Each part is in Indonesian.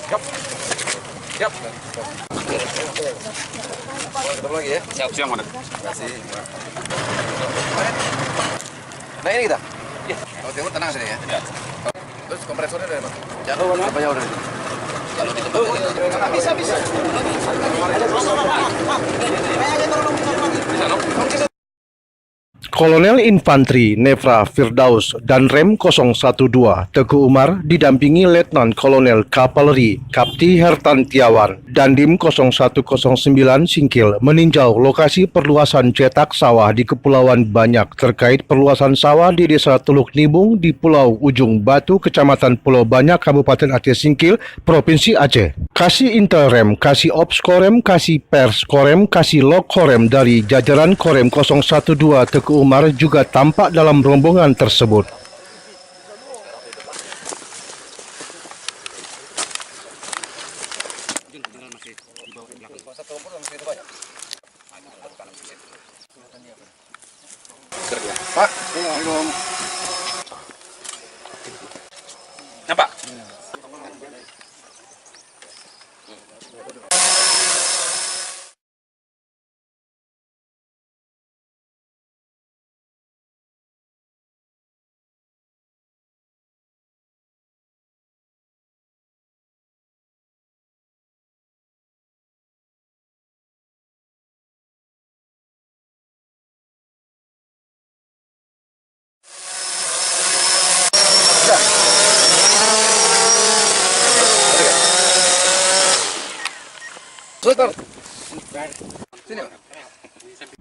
Siap. Siap. Ketemu lagi ya. Siap, siap, Komandan. Terima kasih. Nah ini kita. Iya. Kalau timur tenang sini ya. Ya. Terus kompresornya dari mana? Jauh, berapa jauh dari sini? Kalau di tempat ini bisa. Bisa, no? Kolonel Infantri Nefra Firdaus dan Rem 012 Teguh Umar didampingi Letnan Kolonel Kavaleri Kapti Hertantiawan dan Dim 0109 Singkil meninjau lokasi perluasan cetak sawah di Kepulauan Banyak terkait perluasan sawah di Desa Teluk Nibung di Pulau Ujung Batu, Kecamatan Pulau Banyak, Kabupaten Aceh Singkil, Provinsi Aceh. Kasih Intel Rem, Kasih Ops Korem, Kasih Pers Korem, Kasih Log Korem dari jajaran Korem 012 Teguh Umar juga tampak dalam rombongan tersebut. Pak, Assalamualaikum. Apa? Sebentar. Sini, Pak.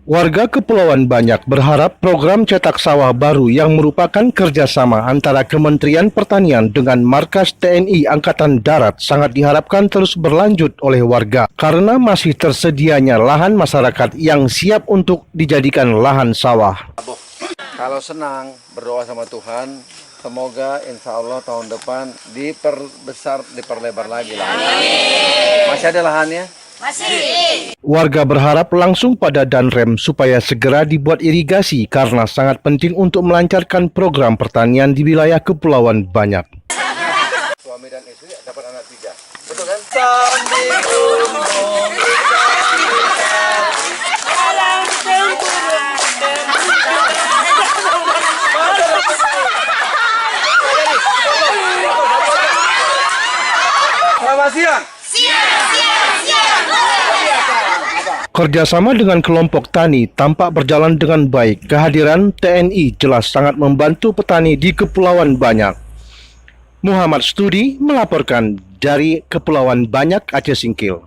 Warga Kepulauan Banyak berharap program cetak sawah baru yang merupakan kerjasama antara Kementerian Pertanian dengan Markas TNI Angkatan Darat sangat diharapkan terus berlanjut oleh warga karena masih tersedianya lahan masyarakat yang siap untuk dijadikan lahan sawah. Kalau senang, berdoa sama Tuhan, semoga insya Allah tahun depan diperbesar, diperlebar lagi lahannya. Masih ada lahannya? Masih. Warga berharap langsung pada Danrem supaya segera dibuat irigasi karena sangat penting untuk melancarkan program pertanian di wilayah Kepulauan Banyak. Suami dan istri dapat anak 3. Betul kan? Selamat siang. Kerjasama dengan kelompok tani tampak berjalan dengan baik. Kehadiran TNI jelas sangat membantu petani di Kepulauan Banyak. Muhammad Studi melaporkan dari Kepulauan Banyak, Aceh Singkil.